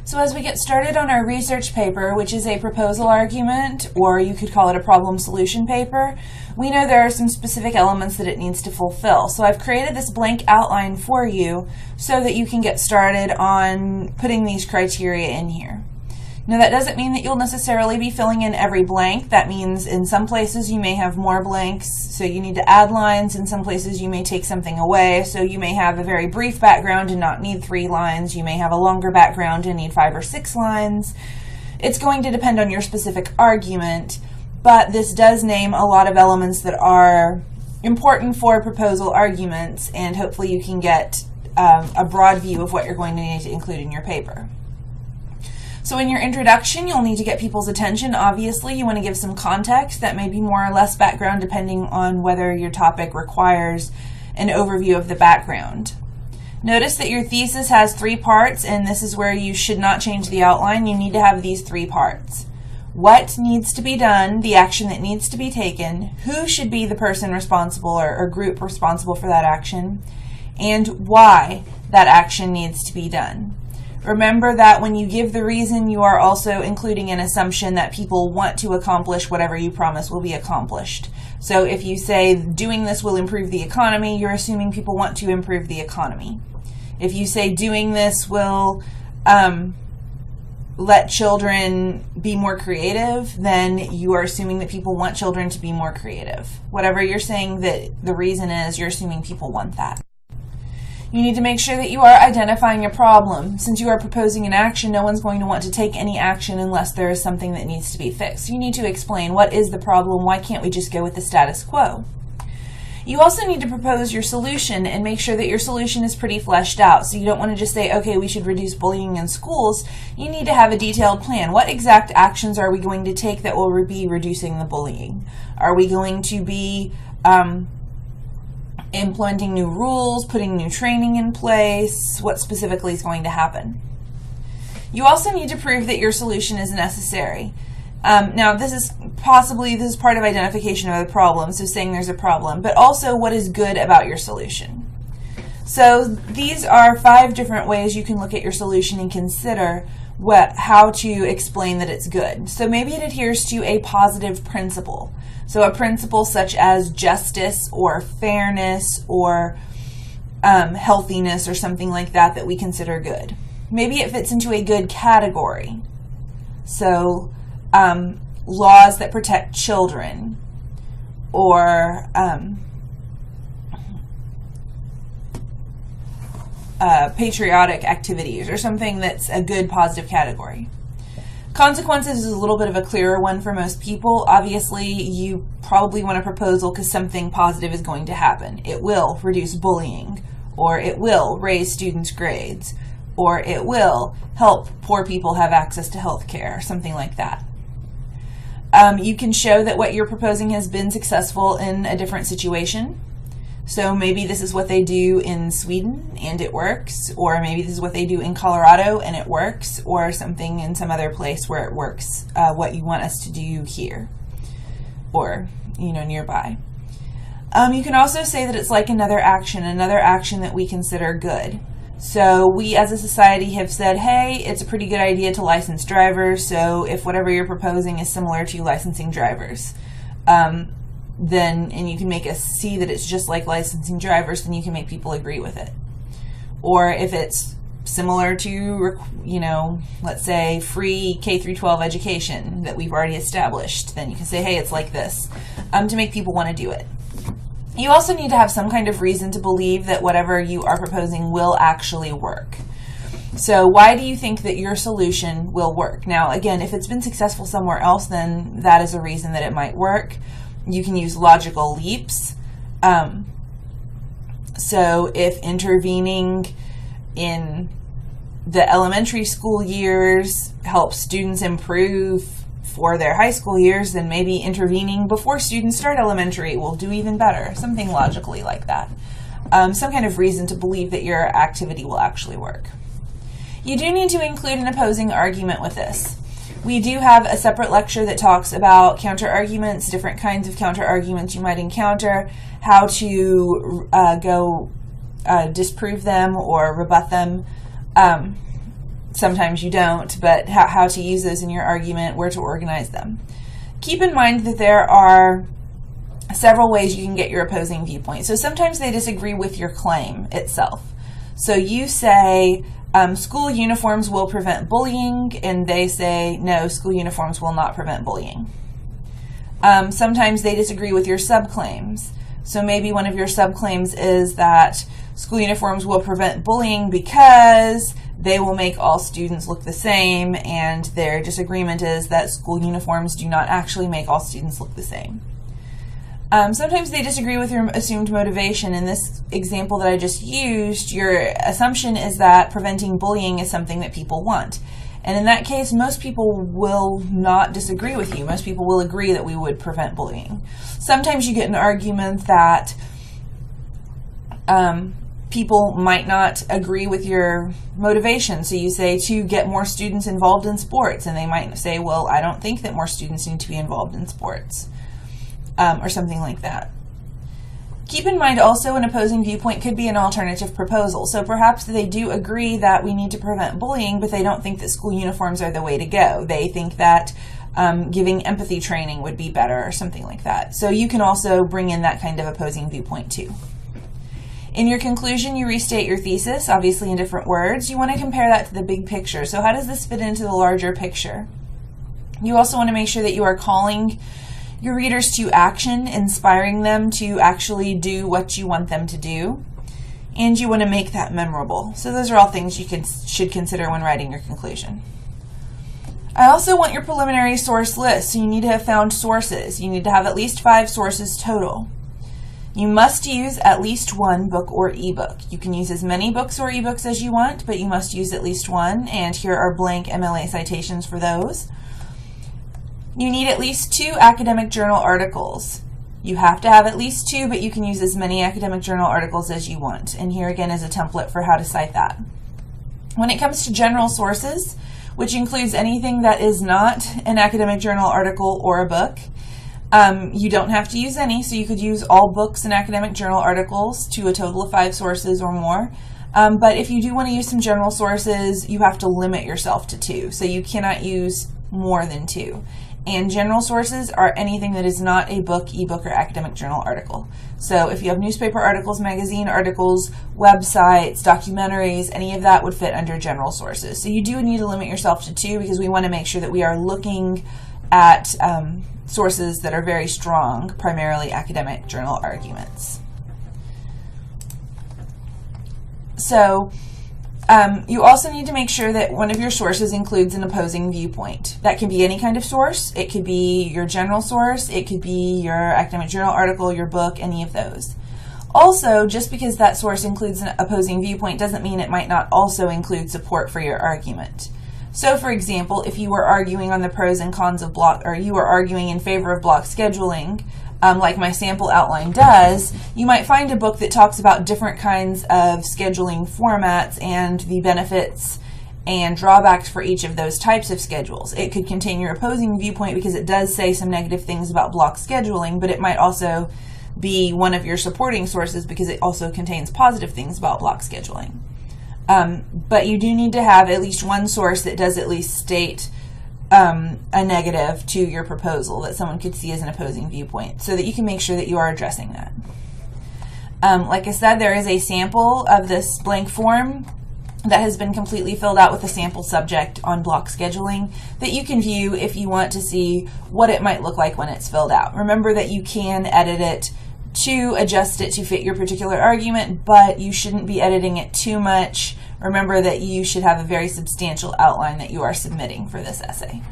So as we get started on our research paper, which is a proposal argument, or you could call it a problem solution paper, we know there are some specific elements that it needs to fulfill. So I've created this blank outline for you so that you can get started on putting these criteria in here. Now that doesn't mean that you'll necessarily be filling in every blank. That means in some places you may have more blanks, so you need to add lines. In some places you may take something away, so you may have a very brief background and not need 3 lines. You may have a longer background and need 5 or 6 lines. It's going to depend on your specific argument, but this does name a lot of elements that are important for proposal arguments, and hopefully you can get a broad view of what you're going to need to include in your paper. So in your introduction, you'll need to get people's attention. Obviously, you want to give some context that may be more or less background depending on whether your topic requires an overview of the background. Notice that your thesis has 3 parts, and this is where you should not change the outline. You need to have these 3 parts. What needs to be done, the action that needs to be taken, who should be the person responsible or group responsible for that action, and why that action needs to be done. Remember that when you give the reason, you are also including an assumption that people want to accomplish whatever you promise will be accomplished. So if you say doing this will improve the economy, you're assuming people want to improve the economy. If you say doing this will let children be more creative, then you are assuming that people want children to be more creative. Whatever you're saying that the reason is, you're assuming people want that. You need to make sure that you are identifying a problem. Since you are proposing an action, no one's going to want to take any action unless there is something that needs to be fixed. You need to explain what is the problem, why can't we just go with the status quo? You also need to propose your solution and make sure that your solution is pretty fleshed out. So you don't want to just say, okay, we should reduce bullying in schools. You need to have a detailed plan. What exact actions are we going to take that will be reducing the bullying? Are we going to be implementing new rules, putting new training in place? What specifically is going to happen? You also need to prove that your solution is necessary. Now, this is part of identification of the problem, so saying there's a problem, but also what is good about your solution. So these are 5 different ways you can look at your solution and consider how to explain that it's good. So maybe it adheres to a positive principle. So a principle such as justice or fairness or healthiness or something like that we consider good. Maybe it fits into a good category. So laws that protect children, or patriotic activities, or something that's a good positive category. Consequences is a little bit of a clearer one for most people. Obviously, you probably want a proposal because something positive is going to happen. It will reduce bullying, or it will raise students' grades, or it will help poor people have access to health care, something like that. You can show that what you're proposing has been successful in a different situation. So maybe this is what they do in Sweden and it works, or maybe this is what they do in Colorado and it works, or something in some other place where it works, what you want us to do here, or nearby. You can also say that it's like another action that we consider good. So we as a society have said, hey, it's a pretty good idea to license drivers, so if whatever you're proposing is similar to licensing drivers, and you can make us see that it's just like licensing drivers, then you can make people agree with it. Or if it's similar to, let's say free K-12 education that we've already established, then you can say, hey, it's like this, to make people want to do it. You also need to have some kind of reason to believe that whatever you are proposing will actually work. So why do you think that your solution will work? Now, again, if it's been successful somewhere else, then that is a reason that it might work. You can use logical leaps. So if intervening in the elementary school years helps students improve for their high school years, then maybe intervening before students start elementary will do even better. Something logically like that. Some kind of reason to believe that your activity will actually work. You do need to include an opposing argument with this. We do have a separate lecture that talks about counter-arguments, different kinds of counter-arguments you might encounter, how to disprove them or rebut them. sometimes you don't, but how to use those in your argument, where to organize them. Keep in mind that there are several ways you can get your opposing viewpoint. So sometimes they disagree with your claim itself. So you say, school uniforms will prevent bullying, and they say, no, school uniforms will not prevent bullying. Sometimes they disagree with your subclaims. So maybe one of your subclaims is that school uniforms will prevent bullying because they will make all students look the same, and their disagreement is that school uniforms do not actually make all students look the same. Sometimes they disagree with your assumed motivation. In this example that I just used, your assumption is that preventing bullying is something that people want. And in that case, most people will not disagree with you. Most people will agree that we would prevent bullying. Sometimes you get an argument that people might not agree with your motivation. So you say to get more students involved in sports, and they might say, well, I don't think that more students need to be involved in sports, or something like that. Keep in mind also an opposing viewpoint could be an alternative proposal. So perhaps they do agree that we need to prevent bullying, but they don't think that school uniforms are the way to go. They think that giving empathy training would be better, or something like that. So you can also bring in that kind of opposing viewpoint too. In your conclusion, you restate your thesis, obviously in different words. You want to compare that to the big picture. So how does this fit into the larger picture? You also want to make sure that you are calling your readers to action, inspiring them to actually do what you want them to do. And you want to make that memorable. So those are all things you should consider when writing your conclusion. I also want your preliminary source list. So you need to have found sources. You need to have at least 5 sources total. You must use at least one book or ebook. You can use as many books or ebooks as you want, but you must use at least one, and here are blank MLA citations for those. You need at least 2 academic journal articles. You have to have at least 2, but you can use as many academic journal articles as you want, and here again is a template for how to cite that. When it comes to general sources, which includes anything that is not an academic journal article or a book, you don't have to use any, so you could use all books and academic journal articles to a total of 5 sources or more. But if you do want to use some general sources, you have to limit yourself to 2, so you cannot use more than 2. And general sources are anything that is not a book, ebook, or academic journal article. So if you have newspaper articles, magazine articles, websites, documentaries, any of that would fit under general sources. So you do need to limit yourself to 2 because we want to make sure that we are looking at sources that are very strong, primarily academic journal arguments. So you also need to make sure that one of your sources includes an opposing viewpoint. That can be any kind of source. It could be your general source. It could be your academic journal article, your book, any of those. Also, just because that source includes an opposing viewpoint doesn't mean it might not also include support for your argument. So, for example, if you were arguing on the pros and cons of block, or you were arguing in favor of block scheduling, like my sample outline does, you might find a book that talks about different kinds of scheduling formats and the benefits and drawbacks for each of those types of schedules. It could contain your opposing viewpoint because it does say some negative things about block scheduling, but it might also be one of your supporting sources because it also contains positive things about block scheduling. But you do need to have at least one source that does at least state a negative to your proposal that someone could see as an opposing viewpoint so that you can make sure that you are addressing that. Like I said, there is a sample of this blank form that has been completely filled out with a sample subject on block scheduling that you can view if you want to see what it might look like when it's filled out. Remember that you can edit it to adjust it to fit your particular argument, but you shouldn't be editing it too much. Remember that you should have a very substantial outline that you are submitting for this essay.